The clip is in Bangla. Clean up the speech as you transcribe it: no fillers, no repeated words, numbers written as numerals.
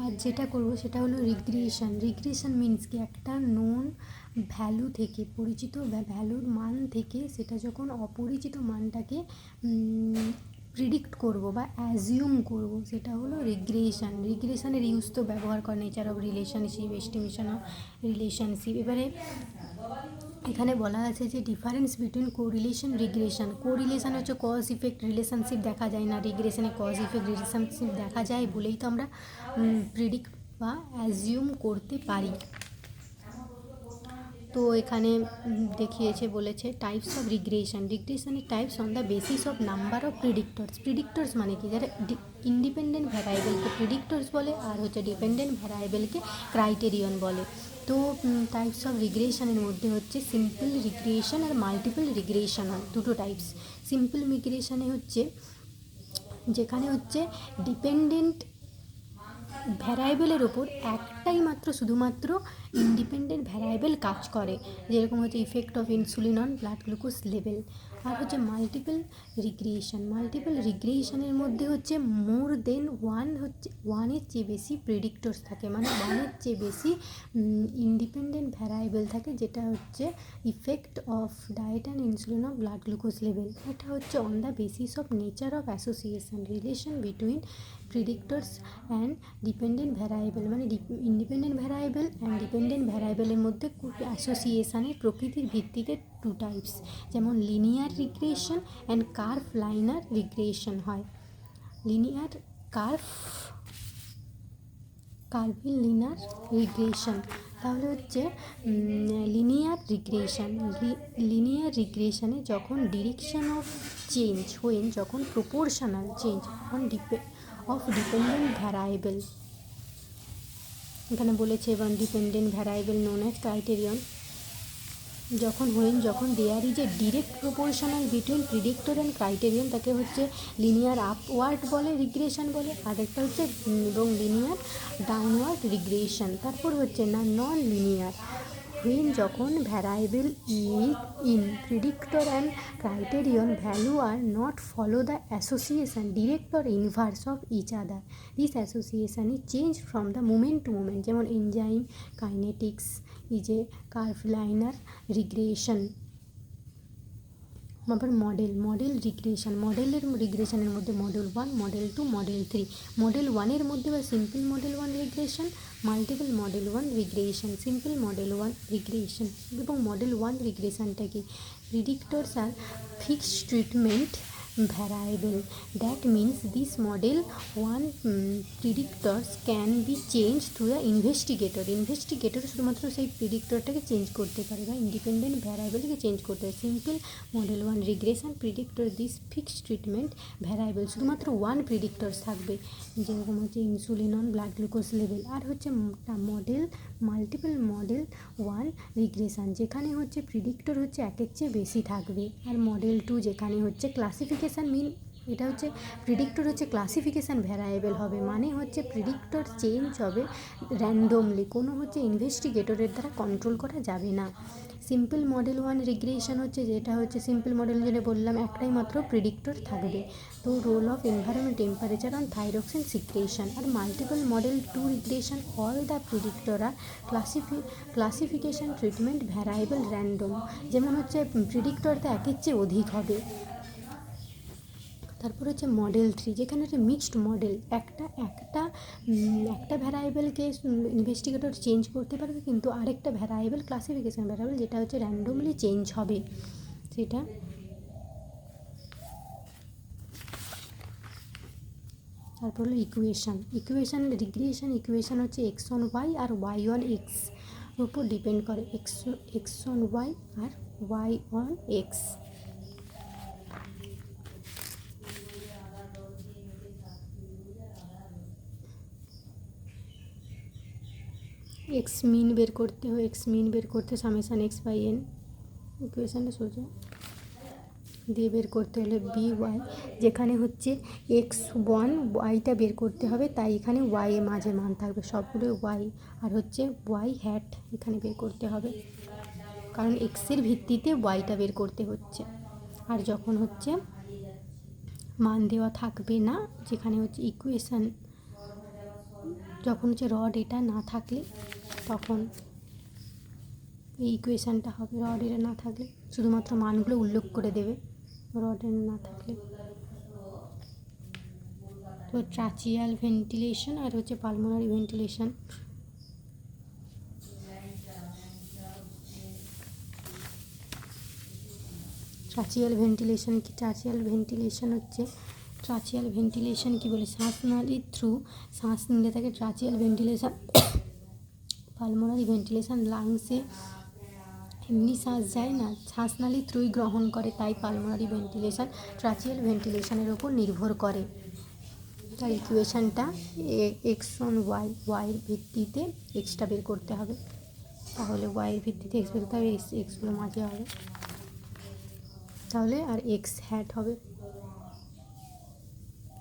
আর যেটা করব সেটা হলো রিগ্রেশন। রিগ্রেশন মিনস কি, একটা নোন ভ্যালু থেকে, পরিচিত ভ্যালুর মান থেকে সেটা যখন অপরিচিত মানটাকে প্রিডিক্ট করব বা অ্যাজিউম করব, সেটা হলো রিগ্রেশন। রিগ্রেশনের ইউজ তো ব্যবহার করে nature of relationship, estimation of relationship. এবারে এখানে বলা আছে যে difference between correlation regression. Correlation হচ্ছে কজ ইফেক্ট রিলেশনশিপ দেখা যায় না, রিগ্রেশনে কজ ইফেক্ট রিলেশনশিপ দেখা যায় বলেই তো আমরা প্রিডিক্ট বা অ্যাজিউম করতে পারি। তো এখানে দেখিয়েছে, বলেছে টাইপস অফ রিগ্রেশন। রিগ্রেশনের types on the basis of number of predictors. Predictors মানে কি, যারা ইন্ডিপেন্ডেন্ট ভ্যারাইবেলকে প্রিডিক্টরস বলে, আর হচ্ছে ডিপেন্ডেন্ট ভ্যারাইবেলকে ক্রাইটেরিয়ন বলে। তো টাইপস অফ রিগ্রেশনের মধ্যে হচ্ছে সিম্পল রিগ্রেশন আর মাল্টিপল রিগ্রেশন হয়, দুটো টাইপস। সিম্পল রিগ্রেশনে হচ্ছে যেখানে হচ্ছে ডিপেন্ডেন্ট ভ্যারাইবেলের ওপর একটাই মাত্র শুধুমাত্র ইন্ডিপেন্ডেন্ট ভ্যারাইবেল কাজ করে, যেরকম হচ্ছে effect of insulin on blood glucose level. আর হচ্ছে মাল্টিপল রিগ্রেশন। মাল্টিপল রিগ্রেশনের মধ্যে হচ্ছে মোর দেন ওয়ানের চেয়ে বেশি প্রেডিক্টরস থাকে, মানে ওয়ানের চেয়ে বেশি ইন্ডিপেন্ডেন্ট ভ্যারাইবেল থাকে, যেটা হচ্ছে effect of diet and insulin of blood glucose level. এটা হচ্ছে on the basis of nature of association, relation between predictors and dependent variable, মানে ইন্ডিপেন্ডেন্ট ভ্যারাইবেল অ্যান্ড ডিপেন্ডেন্ট ভ্যারাইবেলের মধ্যে অ্যাসোসিয়েশনের প্রকৃতির ভিত্তিতে টু টাইপস, যেমন linear regression and curvilinear regression হয়। Linear curvilinear regression. তাহলে হচ্ছে লিনিয়ার রিগ্রেশনে যখন ডিরেকশন অফ চেঞ্জ যখন proportional change of dependent variable, এখানে বলেছে এবং ডিপেন্ডেন্ট ভ্যারাইবেল নোন অ্যাজ ক্রাইটেরিয়ন, যখন there is a direct proportional between predictor and criterion, তাকে হচ্ছে লিনিয়ার আপওয়ার্ড বলে, রিগ্রেশন বলে। আরেকটা হচ্ছে এবং লিনিয়ার ডাউনওয়ার্ড রিগ্রেশন। তারপর হচ্ছে নন লিনিয়ার, যখন variable in predictor and criterion value are not follow the association direct or inverse of each other. This association is change from the moment to moment, যেমন enzyme kinetics is a curvilinear regression. আবার মডেল রিগ্রেশনের মধ্যে মডেল 1, মডেল 2, মডেল 3। মডেল 1-এর মধ্যে বা simple model 1 regression, multiple model 1 regression, simple model 1 regression. এবং মডেল 1 রিগ্রেশনটা কি, প্রিডিক্টরস আর fixed treatment variable, that means this model 1 predictors can be change through the investigator শুধুমাত্র সেই প্রিডিক্টরটাকে চেঞ্জ করতে পারে বা ইন্ডিপেন্ডেন্ট ভ্যারাইবেলকে চেঞ্জ করতে পারে। Simple model 1 regression predictor this fixed treatment variable, শুধুমাত্র 1 প্রিডিক্টরস থাকবে, যেরকম হচ্ছে insulin on blood glucose level. আর হচ্ছে মাল্টিপল মডেল 1 রিগ্রেশন, যেখানে হচ্ছে প্রিডিক্টর হচ্ছে একের চেয়ে বেশি থাকবে। আর মডেল 2 যেখানে হচ্ছে ক্লাসিফিকেশান এটা হচ্ছে প্রিডিক্টর হচ্ছে ক্লাসিফিকেশান ভ্যারাইবেল হবে, মানে হচ্ছে প্রিডিক্টর চেঞ্জ হবে র্যান্ডমলি, কোনো হচ্ছে ইনভেস্টিগেটরের দ্বারা কন্ট্রোল করা যাবে না। সিম্পল মডেল 1 রিগ্রেশন হচ্ছে, যেটা হচ্ছে সিম্পল মডেল যেটা বললাম একটাই মাত্র প্রিডিক্টর থাকবে, তো role of environment temperature on thyroxine secretion. আর multiple model 2 regression, all the predictor are classification treatment variable random, যেমন হচ্ছে প্রিডিক্টর তো একের চেয়ে অধিক হবে। তারপর হচ্ছে মডেল 3, যেখানে হচ্ছে মিক্সড মডেল, একটা ভ্যারাইবেলকে ইনভেস্টিগেটর চেঞ্জ করতে পারবে, কিন্তু আরেকটা ভ্যারাইবেল ক্লাসিফিকেশান ভ্যারাইবেল যেটা হচ্ছে র্যান্ডমলি চেঞ্জ হবে সেটা। তারপর হলো ইকুয়েশান রিগ্রেশন হচ্ছে x অন y আর y অন x উপর ডিপেন্ড করে, x অন y আর y on x। X mean বের করতে সামেশান x বাই n, ইকুয়েশানটা সোজা দিয়ে বের করতে হলে বি ওয়াই, যেখানে হচ্ছে x1 ওয়াইটা বের করতে হবে, তাই এখানে ওয়াই এ মাঝে মান থাকবে সবগুলো ওয়াই, আর হচ্ছে ওয়াই হ্যাট এখানে বের করতে হবে, কারণ এক্সের ভিত্তিতে ওয়াইটা বের করতে হচ্ছে। আর যখন হচ্ছে মান দেওয়া থাকবে না, যেখানে হচ্ছে ইকুয়েশান যখন হচ্ছে র ডেটা না থাকলে তখন এই ইকুয়েশানটা হবে। র ডেটা না থাকলে শুধুমাত্র মানগুলো উল্লেখ করে দেবে, র ডেটা না থাকলে। তো ট্রাচিয়াল ভেন্টিলেশন আর হচ্ছে পালমোনারি ভেন্টিলেশন। ট্রাচিয়াল ভেন্টিলেশন কি? ট্রাচিয়াল ভেন্টিলেশন হচ্ছে, ট্রাচিয়াল ভেন্টিলেশন কি বলে, শ্বাসনালীর থ্রু শ্বাস নিলে থাকে ট্রাচিয়াল ভেন্টিলেশন। পালমোনারি ভেন্টিলেশন লাংসে এমনি শ্বাস যায় না, শ্বাসনালীর থ্রুই গ্রহণ করে, তাই পালমোনারি ভেন্টিলেশন ট্রাচিয়াল ভেন্টিলেশনের ওপর নির্ভর করে। তার ইকুয়েশানটা এক্স অন ওয়াইয়ের ভিত্তিতে এক্সটা বের করতে হবে, তাহলে ওয়াইয়ের ভিত্তিতে এক্স বের করতে হবে, এক্সগুলো মাঝে হবে তাহলে, আর এক্স হ্যাট হবে।